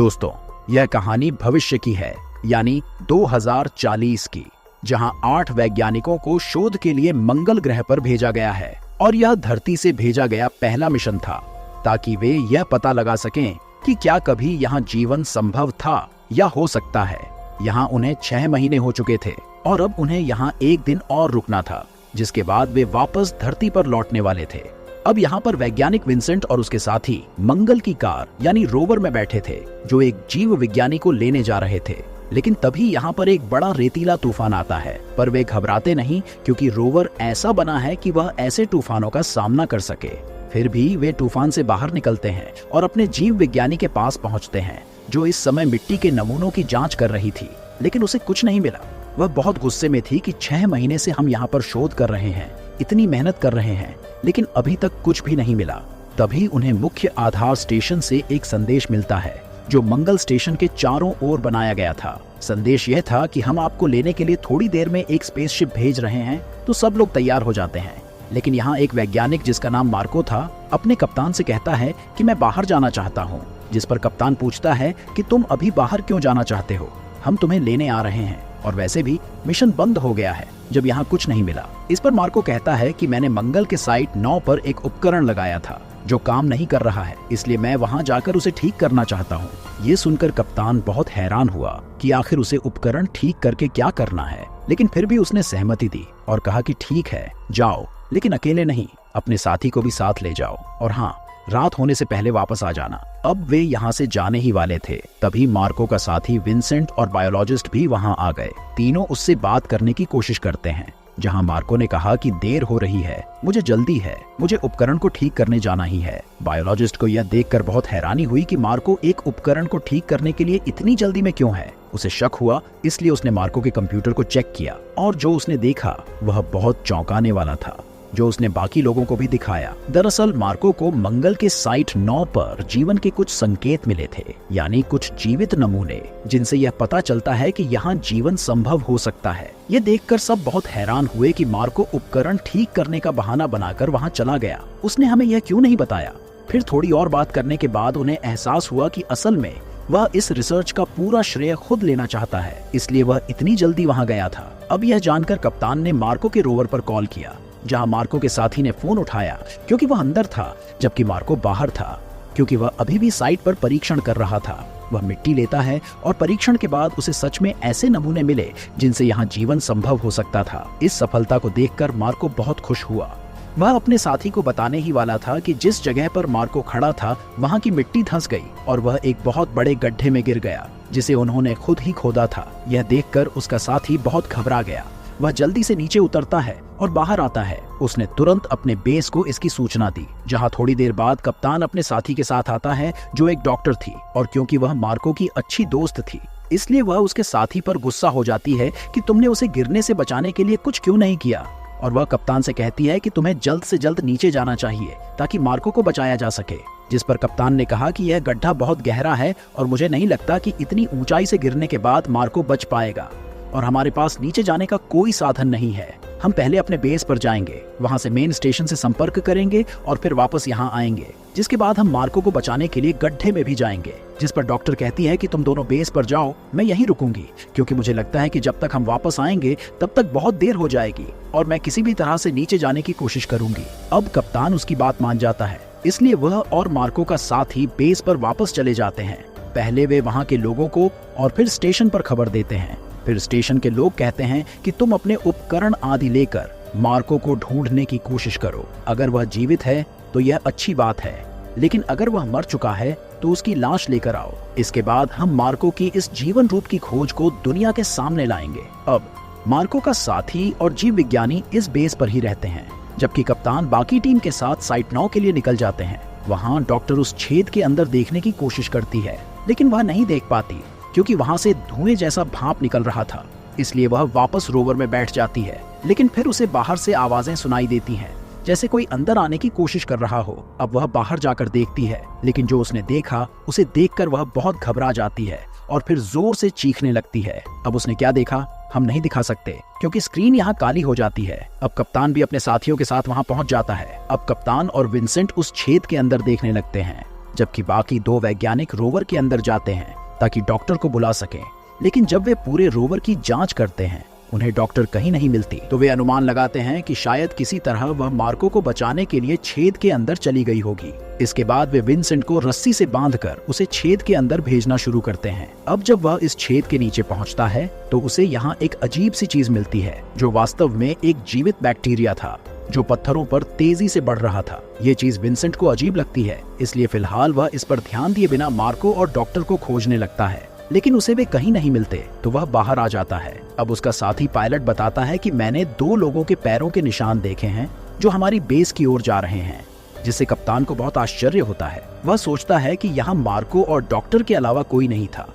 दोस्तों, यह कहानी भविष्य की है, यानी 2040 की, जहां 8 वैज्ञानिकों को शोध के लिए मंगल ग्रह पर भेजा गया है। और यह धरती से भेजा गया पहला मिशन था, ताकि वे यह पता लगा सकें कि क्या कभी यहाँ जीवन संभव था या हो सकता है। यहाँ उन्हें 6 महीने हो चुके थे और अब उन्हें यहाँ एक दिन और रुकना था, जिसके बाद वे वापस धरती पर लौटने वाले थे। अब यहाँ पर वैज्ञानिक विंसेंट और उसके साथी मंगल की कार यानी रोवर में बैठे थे, जो एक जीव विज्ञानी को लेने जा रहे थे। लेकिन तभी यहाँ पर एक बड़ा रेतीला तूफान आता है, पर वे घबराते नहीं, क्योंकि रोवर ऐसा बना है कि वह ऐसे तूफानों का सामना कर सके। फिर भी वे तूफान से बाहर निकलते हैं और अपने जीव विज्ञानी के पास पहुंचते हैं, जो इस समय मिट्टी के नमूनों की जांच कर रही थी। लेकिन उसे कुछ नहीं मिला। वह बहुत गुस्से में थी कि 6 महीने से हम यहाँ पर शोध कर रहे हैं, इतनी मेहनत कर रहे हैं, लेकिन अभी तक कुछ भी नहीं मिला। तभी उन्हें मुख्य आधार स्टेशन से एक संदेश मिलता है, जो मंगल स्टेशन के चारों ओर बनाया गया था। संदेश यह था कि हम आपको लेने के लिए थोड़ी देर में एक स्पेसशिप भेज रहे हैं। तो सब लोग तैयार हो जाते हैं। लेकिन यहाँ एक वैज्ञानिक जिसका नाम मार्को था, अपने कप्तान से कहता है कि मैं बाहर जाना चाहता हूँ। जिस पर कप्तान पूछता है कि तुम अभी बाहर क्यों जाना चाहते हो, हम तुम्हें लेने आ रहे हैं, और वैसे भी मिशन बंद हो गया है जब यहाँ कुछ नहीं मिला। इस पर मार्को कहता है कि मैंने मंगल के साइट 9 पर एक उपकरण लगाया था जो काम नहीं कर रहा है, इसलिए मैं वहाँ जाकर उसे ठीक करना चाहता हूँ। ये सुनकर कप्तान बहुत हैरान हुआ कि आखिर उसे उपकरण ठीक करके क्या करना है, लेकिन फिर भी उसने सहमति दी और कहा कि ठीक है, जाओ, लेकिन अकेले नहीं, अपने साथी को भी साथ ले जाओ, और हाँ, रात होने से पहले वापस आ जाना। अब वे यहाँ से जाने ही वाले थे, तभी मार्को का साथी विंसेंट और बायोलॉजिस्ट भी वहाँ आ गए। तीनों उससे बात करने की कोशिश करते हैं, जहाँ मार्को ने कहा कि देर हो रही है, मुझे जल्दी है, मुझे उपकरण को ठीक करने जाना ही है। बायोलॉजिस्ट को यह देखकर बहुत हैरानी हुई कि मार्को एक उपकरण को ठीक करने के लिए इतनी जल्दी में क्यों है। उसे शक हुआ, इसलिए उसने मार्को के कंप्यूटर को चेक किया, और जो उसने देखा वह बहुत चौंकाने वाला था, जो उसने बाकी लोगों को भी दिखाया। दरअसल मार्को को मंगल के साइट 9 पर जीवन के कुछ संकेत मिले थे, यानी कुछ जीवित नमूने, जिनसे यह पता चलता है कि यहाँ जीवन संभव हो सकता है। ये देखकर सब बहुत हैरान हुए कि मार्को उपकरण ठीक करने का बहाना बनाकर वहाँ चला गया। उसने हमें यह क्यों नहीं बताया। फिर थोड़ी और बात करने के बाद उन्हें एहसास हुआ कि असल में वह इस रिसर्च का पूरा श्रेय खुद लेना चाहता है, इसलिए वह इतनी जल्दी वहाँ गया था। अब यह जानकर कप्तान ने मार्को के रोवर पर कॉल किया, जहां मार्को के साथी ने फोन उठाया, क्योंकि वह अंदर था जबकि मार्को बाहर था, क्योंकि वह अभी भी साइट पर परीक्षण कर रहा था। वह मिट्टी लेता है और परीक्षण के बाद उसे सच में ऐसे नमूने मिले जिनसे यहाँ जीवन संभव हो सकता था। इस सफलता को देखकर मार्को बहुत खुश हुआ। वह अपने साथी को बताने ही वाला था कि जिस जगह पर मार्को खड़ा था वहाँ की मिट्टी धंस गई और वह एक बहुत बड़े गड्ढे में गिर गया, जिसे उन्होंने खुद ही खोदा था। यह देखकर उसका साथी बहुत घबरा गया। वह जल्दी से नीचे उतरता है और बाहर आता है। उसने तुरंत अपने बेस को इसकी सूचना दी, जहां थोड़ी देर बाद कप्तान अपने साथी के साथ आता है, जो एक डॉक्टर थी, और क्योंकि वह मार्को की अच्छी दोस्त थी, इसलिए वह उसके साथी पर गुस्सा हो जाती है कि तुमने उसे गिरने से बचाने के लिए कुछ क्यों नहीं किया। और वह कप्तान से कहती है कि तुम्हें जल्द से जल्द नीचे जाना चाहिए ताकि मार्को को बचाया जा सके। जिस पर कप्तान ने कहा कि यह गड्ढा बहुत गहरा है और मुझे नहीं लगता कि इतनी ऊंचाई से गिरने के बाद मार्को बच पाएगा, और हमारे पास नीचे जाने का कोई साधन नहीं है। हम पहले अपने बेस पर जाएंगे, वहां से मेन स्टेशन से संपर्क करेंगे और फिर वापस यहाँ आएंगे, जिसके बाद हम मार्को को बचाने के लिए गड्ढे में भी जाएंगे। जिस पर डॉक्टर कहती है कि तुम दोनों बेस पर जाओ, मैं यहीं रुकूंगी, क्योंकि मुझे लगता है कि जब तक हम वापस आएंगे तब तक बहुत देर हो जाएगी और मैं किसी भी तरह से नीचे जाने की कोशिश करूंगी। अब कप्तान उसकी बात मान जाता है, इसलिए वह और मार्को का साथी बेस पर वापस चले जाते हैं। पहले वे वहाँ के लोगों को और फिर स्टेशन पर खबर देते हैं। फिर स्टेशन के लोग कहते हैं कि तुम अपने उपकरण आदि लेकर मार्को को ढूंढने की कोशिश करो। अगर वह जीवित है तो यह अच्छी बात है, लेकिन अगर वह मर चुका है तो उसकी लाश लेकर आओ। इसके बाद हम मार्को की इस जीवन रूप की खोज को दुनिया के सामने लाएंगे। अब मार्को का साथी और जीव विज्ञानी इस बेस पर ही रहते हैं, जबकि कप्तान बाकी टीम के साथ साइट 9 के लिए निकल जाते हैं। वहाँ डॉक्टर उस छेद के अंदर देखने की कोशिश करती है, लेकिन वह नहीं देख पाती, क्योंकि वहां से धुएं जैसा भाप निकल रहा था। इसलिए वह वापस रोवर में बैठ जाती है, लेकिन फिर उसे बाहर से आवाजें सुनाई देती हैं, जैसे कोई अंदर आने की कोशिश कर रहा हो। अब वह बाहर जाकर देखती है, लेकिन जो उसने देखा उसे देखकर वह बहुत घबरा जाती है और फिर जोर से चीखने लगती है। अब उसने क्या देखा हम नहीं दिखा सकते, क्योंकि स्क्रीन यहाँ काली हो जाती है। अब कप्तान भी अपने साथियों के साथ वहाँ पहुँच जाता है। अब कप्तान और विंसेंट उस छेद के अंदर देखने लगते हैं। जबकि बाकी 2 वैज्ञानिक रोवर के अंदर जाते हैं ताकि डॉक्टर को बुला सकें। लेकिन जब वे पूरे रोवर की जांच करते हैं, उन्हें डॉक्टर कहीं नहीं मिलती। तो वे अनुमान लगाते हैं कि शायद किसी तरह वह मार्को को बचाने के लिए छेद के अंदर चली गई होगी। इसके बाद वे विंसेंट को रस्सी से बांधकर उसे छेद के अंदर भेजना शुरू करते हैं। अब जब वह इस छेद के नीचे पहुंचता है तो उसे यहाँ एक अजीब सी चीज मिलती है, जो वास्तव में एक जीवित बैक्टीरिया था जो पत्थरों पर तेजी से बढ़ रहा था। ये चीज विंसेंट को अजीब लगती है, इसलिए फिलहाल वह इस पर ध्यान दिए बिना मार्को और डॉक्टर को खोजने लगता है। लेकिन उसे वे कहीं नहीं मिलते तो वह बाहर आ जाता है। अब उसका साथी पायलट बताता है कि मैंने 2 लोगों के पैरों के निशान देखे हैं जो हमारी बेस की ओर जा रहे हैं, जिससे कप्तान को बहुत आश्चर्य होता है। वह सोचता है कि यहाँ मार्को और डॉक्टर के अलावा कोई नहीं था,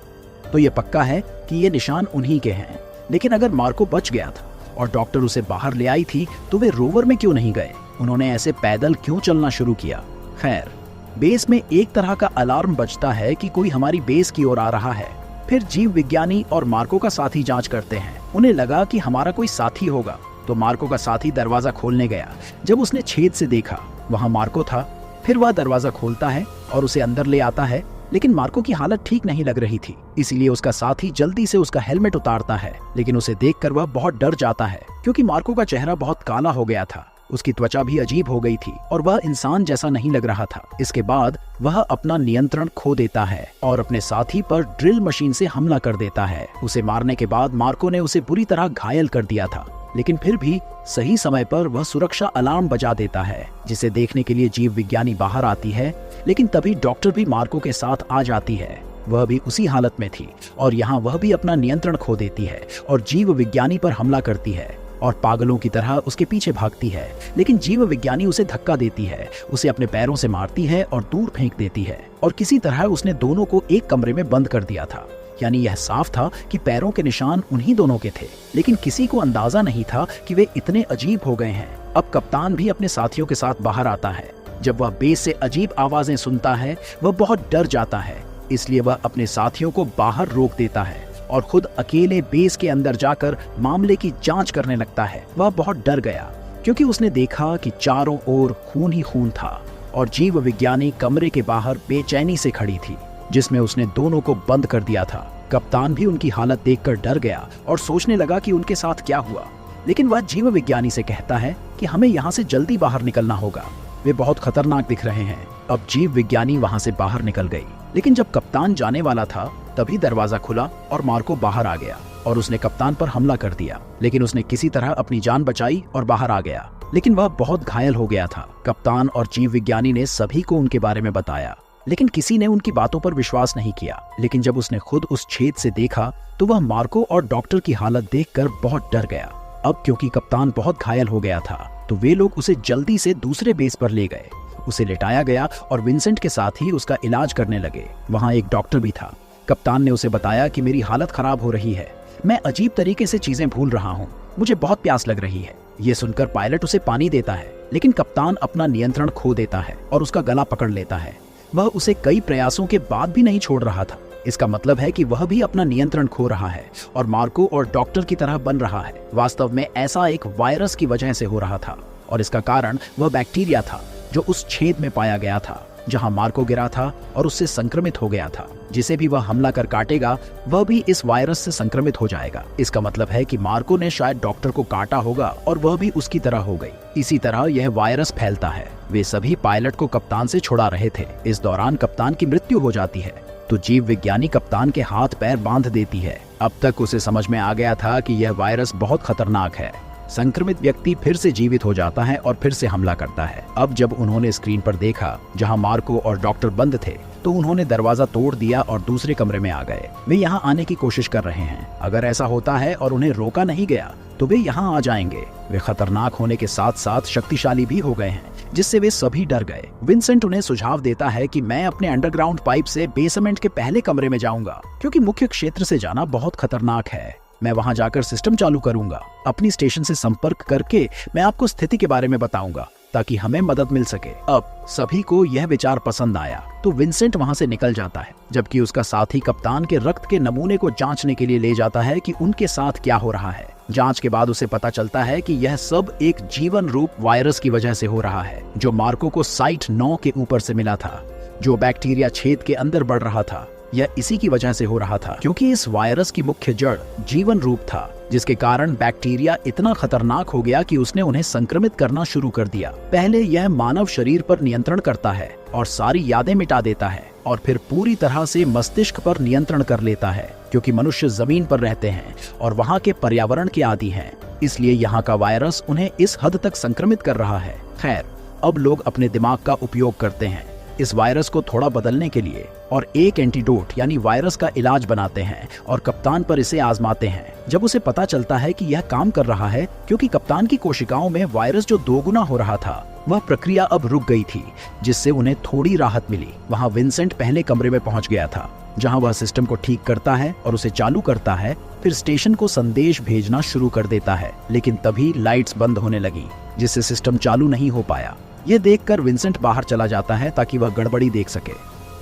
तो ये पक्का है कि ये निशान उन्हीं के हैं। लेकिन अगर मार्को बच गया था और डॉक्टर उसे बाहर ले आई थी तो वे रोवर में क्यों नहीं गए? उन्होंने ऐसे पैदल क्यों चलना शुरू किया? खैर, बेस में एक तरह का अलार्म बजता है कि कोई हमारी बेस की ओर आ रहा है। फिर जीव विज्ञानी और मार्को का साथी जांच करते हैं। उन्हें लगा कि हमारा कोई साथी होगा, तो मार्को का साथी दरवाजा खोलने गया। जब उसने छेद से देखा वहां मार्को था, फिर वह दरवाजा खोलता है और उसे अंदर ले आता है। लेकिन मार्को की हालत ठीक नहीं लग रही थी, इसीलिए उसका साथी जल्दी से उसका हेलमेट उतारता है। लेकिन उसे देखकर वह बहुत डर जाता है, क्योंकि मार्को का चेहरा बहुत काला हो गया था, उसकी त्वचा भी अजीब हो गई थी और वह इंसान जैसा नहीं लग रहा था। इसके बाद वह अपना नियंत्रण खो देता है और अपने साथी पर ड्रिल मशीन से हमला कर देता है। उसे मारने के बाद मार्को ने उसे बुरी तरह घायल कर दिया था, लेकिन फिर भी सही समय पर वह सुरक्षा अलार्म बजा देता है, जिसे देखने के लिए जीव विज्ञानी बाहर आती है। लेकिन तभी डॉक्टर भी मार्को के साथ आ जाती है। वह भी उसी हालत में थी और यहाँ वह भी अपना नियंत्रण खो देती है और जीव विज्ञानी पर हमला करती है और पागलों की तरह उसके पीछे भागती है। लेकिन जीव विज्ञानी उसे धक्का देती है, उसे अपने पैरों से मारती है और दूर फेंक देती है। और किसी तरह उसने दोनों को एक कमरे में बंद कर दिया था। यानी यह साफ था कि पैरों के निशान उन्हीं दोनों के थे, लेकिन किसी को अंदाजा नहीं था कि वे इतने अजीब हो गए हैं। अब कप्तान भी अपने साथियों के साथ बाहर आता है। जब वह बेस से अजीब आवाजें सुनता है वह बहुत डर जाता है, इसलिए वह अपने साथियों को बाहर रोक देता है और खुद अकेले बेस के अंदर जाकर मामले की जांच करने लगता है। वह बहुत डर गया क्योंकि उसने देखा कि चारों ओर खून ही खून था और जीव विज्ञानी कमरे के बाहर बेचैनी से खड़ी थी, जिसमें उसने दोनों को बंद कर दिया था। कप्तान भी उनकी हालत देखकर डर गया और सोचने लगा कि उनके साथ क्या हुआ। लेकिन वह जीव विज्ञानी से कहता है कि हमें यहाँ से जल्दी बाहर निकलना होगा, वे बहुत खतरनाक दिख रहे हैं। अब जीव विज्ञानी वहाँ से बाहर निकल गई। लेकिन जब कप्तान जाने वाला था तभी दरवाजा खुला और मार्को बाहर आ गया और उसने कप्तान पर हमला कर दिया। लेकिन उसने किसी तरह अपनी जान बचाई और बाहर आ गया, लेकिन वह बहुत घायल हो गया था। कप्तान और जीव विज्ञानी ने सभी को उनके बारे में बताया, लेकिन किसी ने उनकी बातों पर विश्वास नहीं किया। लेकिन जब उसने खुद उस छेद से देखा तो वह मार्को और डॉक्टर की हालत देखकर बहुत डर गया। अब क्योंकि कप्तान बहुत घायल हो गया था तो वे लोग उसे जल्दी से दूसरे बेस पर ले गए। उसे लिटाया गया और विंसेंट के साथ ही उसका इलाज करने लगे। वहाँ एक डॉक्टर भी था। कप्तान ने उसे बताया कि मेरी हालत खराब हो रही है, मैं अजीब तरीके से चीजें भूल रहा हूँ, मुझे बहुत प्यास लग रही है। ये सुनकर पायलट उसे पानी देता है, लेकिन कप्तान अपना नियंत्रण खो देता है और उसका गला पकड़ लेता है। वह उसे कई प्रयासों के बाद भी नहीं छोड़ रहा था। इसका मतलब है कि वह भी अपना नियंत्रण खो रहा है और मार्को और डॉक्टर की तरह बन रहा है। वास्तव में ऐसा एक वायरस की वजह से हो रहा था और इसका कारण वह बैक्टीरिया था जो उस छेद में पाया गया था जहां मार्को गिरा था और उससे संक्रमित हो गया था। जिसे भी वह हमला कर काटेगा वह भी इस वायरस से संक्रमित हो जाएगा। इसका मतलब है कि मार्को ने शायद डॉक्टर को काटा होगा और वह भी उसकी तरह हो गई। इसी तरह यह वायरस फैलता है। वे सभी पायलट को कप्तान से छुड़ा रहे थे। इस दौरान कप्तान की मृत्यु हो जाती है तो जीव विज्ञानी कप्तान के हाथ पैर बांध देती है। अब तक उसे समझ में आ गया था कि यह वायरस बहुत खतरनाक है। संक्रमित व्यक्ति फिर से जीवित हो जाता है और फिर से हमला करता है। अब जब उन्होंने स्क्रीन पर देखा जहां मार्को और डॉक्टर बंद थे तो उन्होंने दरवाजा तोड़ दिया और दूसरे कमरे में आ गए। वे यहाँ आने की कोशिश कर रहे हैं। अगर ऐसा होता है और उन्हें रोका नहीं गया तो वे यहाँ आ जाएंगे। वे खतरनाक होने के साथ साथ शक्तिशाली भी हो गए हैं, जिससे वे सभी डर गए। विंसेंट उन्हें सुझाव देता है कि मैं अपने अंडरग्राउंड पाइप से बेसमेंट के पहले कमरे में जाऊंगा, क्योंकि मुख्य क्षेत्र से जाना बहुत खतरनाक है। मैं वहां जाकर सिस्टम चालू करूंगा। अपनी स्टेशन से संपर्क करके मैं आपको स्थिति के बारे में बताऊंगा ताकि हमें मदद मिल सके। अब सभी को यह विचार पसंद आया तो विंसेंट वहां से निकल जाता है, जबकि उसका साथी कप्तान के रक्त के नमूने को जांचने के लिए ले जाता है कि उनके साथ क्या हो रहा है। जांच के बाद उसे पता चलता है कि यह सब एक जीवन रूप वायरस की वजह से हो रहा है जो मार्को को साइट 9 के ऊपर से मिला था। जो बैक्टीरिया छेद के अंदर बढ़ रहा था यह इसी की वजह से हो रहा था, क्योंकि इस वायरस की मुख्य जड़ जीवन रूप था, जिसके कारण बैक्टीरिया इतना खतरनाक हो गया कि उसने उन्हें संक्रमित करना शुरू कर दिया। पहले यह मानव शरीर पर नियंत्रण करता है और सारी यादें मिटा देता है, और फिर पूरी तरह से मस्तिष्क पर नियंत्रण कर लेता है, क्योंकि मनुष्य जमीन पर रहते हैं और वहाँ के पर्यावरण के आदी हैं, इसलिए यहाँ का वायरस उन्हें इस हद तक संक्रमित कर रहा है। खैर, अब लोग अपने दिमाग का उपयोग करते हैं इस वायरस को थोड़ा बदलने के लिए, और एक एंटीडोट यानी वायरस का इलाज बनाते हैं और कप्तान पर इसे आजमाते हैं। जब उसे पता चलता है कि यह काम कर रहा है, क्योंकि कप्तान की कोशिकाओं में वायरस जो दोगुना हो रहा था, वह प्रक्रिया अब रुक गई थी, जिससे उन्हें थोड़ी राहत मिली। वहाँ विंसेंट पहले कमरे में पहुंच गया था, जहां वह सिस्टम को ठीक करता है और उसे चालू करता है, फिर स्टेशन को संदेश भेजना शुरू कर देता है। लेकिन तभी लाइट्स बंद होने लगी, जिससे सिस्टम चालू नहीं हो पाया। ये देखकर विंसेंट बाहर चला जाता है ताकि वह गड़बड़ी देख सके।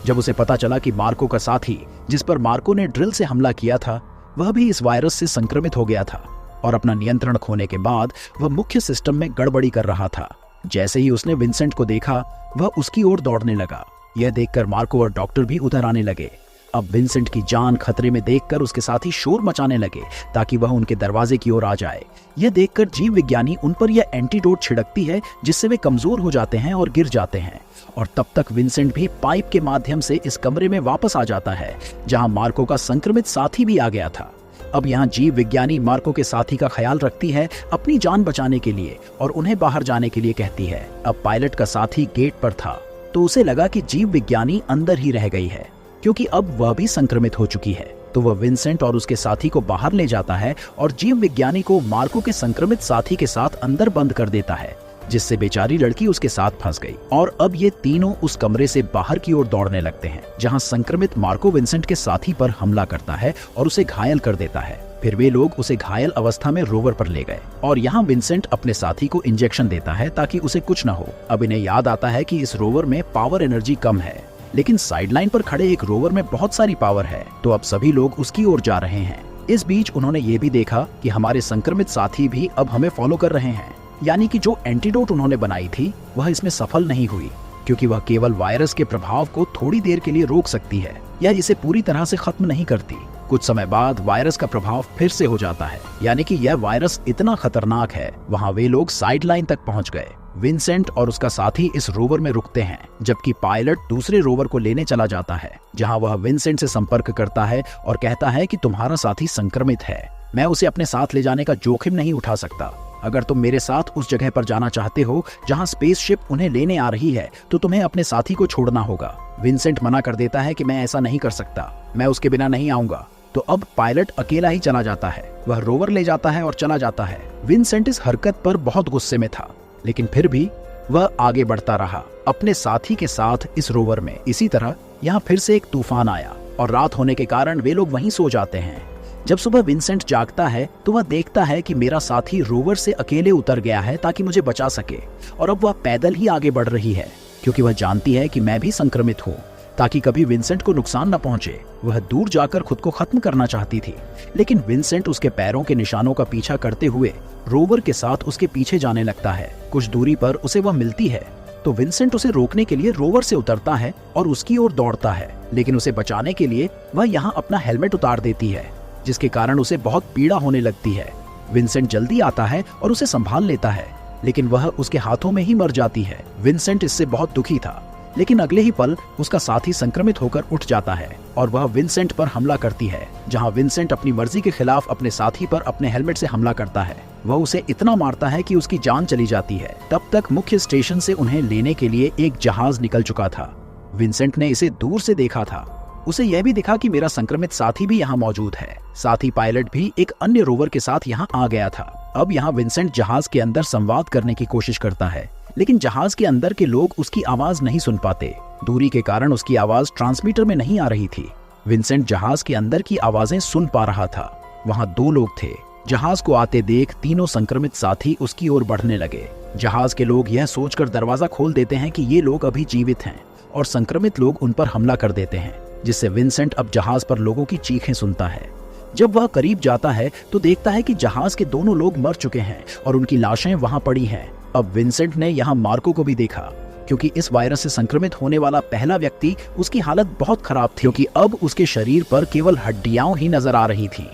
जब उसे पता चला कि मार्को का साथी, जिस पर मार्को ने ड्रिल से हमला किया था, वह भी इस वायरस से संक्रमित हो गया था और अपना नियंत्रण खोने के बाद वह मुख्य सिस्टम में गड़बड़ी कर रहा था। जैसे ही उसने विंसेंट को देखा, वह उसकी ओर दौड़ने लगा। यह देखकर मार्को और डॉक्टर भी उधर आने लगे। अब विंसेंट की जान खतरे में देखकर उसके साथी शोर मचाने लगे ताकि वह उनके दरवाजे की ओर आ जाए। यह देखकर जीव विज्ञानी उन पर यह एंटीडोट छिड़कती है, जिससे वे कमजोर हो जाते हैं और गिर जाते हैं। और तब तक विंसेंट भी पाइप के माध्यम से इस कमरे में वापस आ जाता है, जहां मार्को का संक्रमित साथी भी आ गया था। अब यहाँ जीव विज्ञानी मार्को के साथी का ख्याल रखती है अपनी जान बचाने के लिए, और उन्हें बाहर जाने के लिए कहती है। अब पायलट का साथी गेट पर था, तो उसे लगा कि जीव विज्ञानी अंदर ही रह गई है, क्योंकि अब वह भी संक्रमित हो चुकी है। तो वह विंसेंट और उसके साथी को बाहर ले जाता है और जीव विज्ञानी को मार्को के संक्रमित साथी के साथ अंदर बंद कर देता है, जिससे बेचारी लड़की उसके साथ फंस गई। और अब ये तीनों उस कमरे से बाहर की ओर दौड़ने लगते हैं, जहां संक्रमित मार्को विंसेंट के साथी पर हमला करता है और उसे घायल कर देता है। फिर वे लोग उसे घायल अवस्था में रोवर पर ले गए, और यहाँ विंसेंट अपने साथी को इंजेक्शन देता है ताकि उसे कुछ न हो। अब इन्हें याद आता है कि इस रोवर में पावर एनर्जी कम है, लेकिन साइडलाइन पर खड़े एक रोवर में बहुत सारी पावर है, तो अब सभी लोग उसकी ओर जा रहे हैं। इस बीच उन्होंने ये भी देखा कि हमारे संक्रमित साथी भी अब हमें फॉलो कर रहे हैं, यानी कि जो एंटीडोट उन्होंने बनाई थी वह इसमें सफल नहीं हुई, क्योंकि वह केवल वायरस के प्रभाव को थोड़ी देर के लिए रोक सकती है, या इसे पूरी तरह से खत्म नहीं करती। कुछ समय बाद वायरस का प्रभाव फिर से हो जाता है, यानी कि यह वायरस इतना खतरनाक है। वहाँ वे लोग साइड लाइन तक पहुँच गए। विंसेंट और उसका साथी इस रोवर में रुकते हैं, जबकि पायलट दूसरे रोवर को लेने चला जाता है, जहां वह विंसेंट से संपर्क करता है और कहता है कि तुम्हारा साथी संक्रमित है, मैं उसे अपने साथ ले जाने का जोखिम नहीं उठा सकता। अगर तुम मेरे साथ उस जगह पर जाना चाहते हो जहां स्पेसशिप उन्हें लेने आ रही है, तो तुम्हें अपने साथी को छोड़ना होगा। विंसेंट मना कर देता है कि मैं ऐसा नहीं कर सकता, मैं उसके बिना नहीं आऊंगा। तो अब पायलट अकेला ही चला जाता है, वह रोवर ले जाता है और चला जाता है। विंसेंट इस हरकत पर बहुत गुस्से में था, लेकिन फिर भी वह आगे बढ़ता रहा अपने साथी के साथ इस रोवर में। इसी तरह यहाँ फिर से एक तूफान आया, और रात होने के कारण वे लोग वहीं सो जाते हैं। जब सुबह विंसेंट जागता है तो वह देखता है कि मेरा साथी रोवर से अकेले उतर गया है ताकि मुझे बचा सके, और अब वह पैदल ही आगे बढ़ रही है, क्योंकि वह जानती है कि मैं भी संक्रमित हूँ, ताकि कभी विंसेंट को नुकसान न पहुंचे। वह दूर जाकर खुद को खत्म करना चाहती थी, लेकिन विंसेंट उसके पैरों के निशानों का पीछा करते हुए रोवर के साथ उसके पीछे जाने लगता है। कुछ दूरी पर उसे वह मिलती है, तो विंसेंट उसे रोकने के लिए रोवर से उतरता है और उसकी ओर दौड़ता है, लेकिन उसे बचाने के लिए वह यहाँ अपना हेलमेट उतार देती है, जिसके कारण उसे बहुत पीड़ा होने लगती है। विंसेंट जल्दी आता है और उसे संभाल लेता है, लेकिन वह उसके हाथों में ही मर जाती है। विंसेंट इससे बहुत दुखी था, लेकिन अगले ही पल उसका साथी संक्रमित होकर उठ जाता है और वह विंसेंट पर हमला करती है, जहां विंसेंट अपनी मर्जी के खिलाफ अपने साथी पर अपने हेलमेट से हमला करता है। वह उसे इतना मारता है कि उसकी जान चली जाती है। तब तक मुख्य स्टेशन से उन्हें लेने के लिए एक जहाज निकल चुका था। विंसेंट ने इसे दूर से देखा था। उसे यह भी दिखा कि मेरा संक्रमित साथी भी यहाँ मौजूद है। साथी पायलट भी एक अन्य रोवर के साथ यहाँ आ गया था। अब यहाँ विंसेंट जहाज के अंदर संवाद करने की कोशिश करता है, लेकिन जहाज के अंदर के लोग उसकी आवाज नहीं सुन पाते। दूरी के कारण उसकी आवाज ट्रांसमीटर में नहीं आ रही थी। विंसेंट जहाज के अंदर की आवाजें सुन पा रहा था। वहाँ 2 लोग थे। जहाज को आते देख तीनों संक्रमित साथी उसकी ओर बढ़ने लगे। जहाज के लोग यह सोचकर दरवाजा खोल देते हैं कि ये लोग अभी जीवित हैं, और संक्रमित लोग उन पर हमला कर देते हैं, जिससे विंसेंट अब जहाज पर लोगों की चीखें सुनता है। जब वह करीब जाता है तो देखता है कि जहाज के दोनों लोग मर चुके हैं और उनकी लाशें वहां पड़ी हैं। अब विंसेंट ने यहाँ मार्को को भी देखा। क्योंकि इस वायरस से संक्रमित होने वाला पहला व्यक्ति, उसकी हालत बहुत खराब थी क्योंकि अब उसके शरीर पर केवल हड्डियां ही नजर आ रही थी।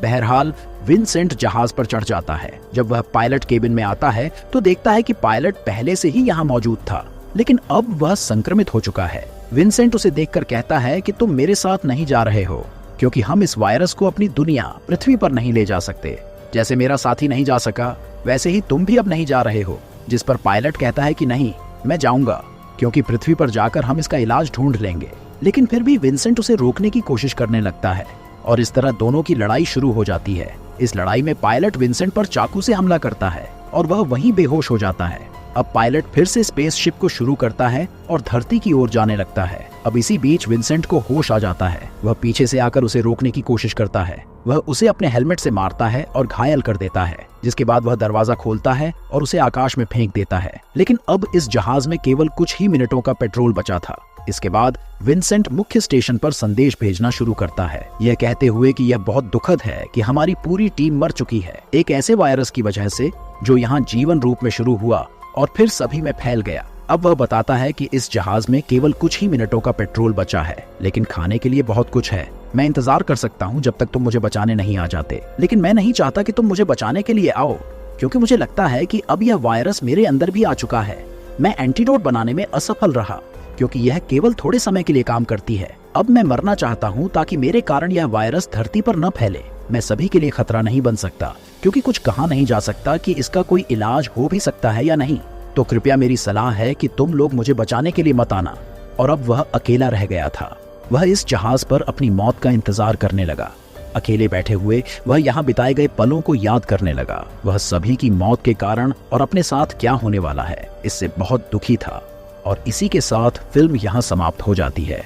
बहरहाल विंसेंट जहाज पर चढ़ जाता है। जब वह पायलट केबिन में आता है तो देखता है कि पायलट पहले से ही यहाँ मौजूद था, लेकिन अब वह संक्रमित हो चुका है। विंसेंट उसे देखकर कहता है कि तुम मेरे साथ नहीं जा रहे हो, क्योंकि हम इस वायरस को अपनी दुनिया पृथ्वी पर नहीं ले जा सकते। जैसे मेरा साथी नहीं जा सका, वैसे ही तुम भी अब नहीं जा रहे हो। जिस पर पायलट कहता है कि नहीं, मैं जाऊंगा, क्योंकि पृथ्वी पर जाकर हम इसका इलाज ढूंढ लेंगे। लेकिन फिर भी विंसेंट उसे रोकने की कोशिश करने लगता है और इस तरह दोनों की लड़ाई शुरू हो जाती है। इस लड़ाई में पायलट विंसेंट पर चाकू से हमला करता है और वह वहीं बेहोश हो जाता है। अब पायलट फिर से स्पेसशिप को शुरू करता है और धरती की ओर जाने लगता है। अब इसी बीच विंसेंट को होश आ जाता है। वह पीछे से आकर उसे रोकने की कोशिश करता है। वह उसे अपने हेलमेट से मारता है और घायल कर देता है, जिसके बाद वह दरवाजा खोलता है और उसे आकाश में फेंक देता है। लेकिन अब इस जहाज में केवल कुछ ही मिनटों का पेट्रोल बचा था। इसके बाद विंसेंट मुख्य स्टेशन पर संदेश भेजना शुरू करता है, यह कहते हुए कि यह बहुत दुखद है कि हमारी पूरी टीम मर चुकी है, एक ऐसे वायरस की वजह से जो यहाँ जीवन रूप में शुरू हुआ और फिर सभी में फैल गया। अब वह बताता है कि इस जहाज में केवल कुछ ही मिनटों का पेट्रोल बचा है, लेकिन खाने के लिए बहुत कुछ है। मैं इंतजार कर सकता हूँ जब तक तुम मुझे बचाने नहीं आ जाते, लेकिन मैं नहीं चाहता कि तुम मुझे बचाने के लिए आओ, क्योंकि मुझे लगता है कि अब यह वायरस मेरे अंदर भी आ चुका है। मैं एंटीडोट बनाने में असफल रहा, क्योंकि यह केवल थोड़े समय के लिए काम करती है। अब मैं मरना चाहता हूँ ताकि मेरे कारण यह वायरस धरती पर न फैले। मैं सभी के लिए खतरा नहीं बन सकता, क्योंकि कुछ कहा नहीं जा सकता कि इसका कोई इलाज हो भी सकता है या नहीं। तो कृपया मेरी सलाह है कि तुम लोग मुझे बचाने के लिए मत आना। और अब वह अकेला रह गया था। वह इस जहाज पर अपनी मौत का इंतजार करने लगा। अकेले बैठे हुए वह यहाँ बिताए गए पलों को याद करने लगा। वह सभी की मौत के कारण और अपने साथ क्या होने वाला है, इससे बहुत दुखी था। और इसी के साथ फिल्म यहाँ समाप्त हो जाती है।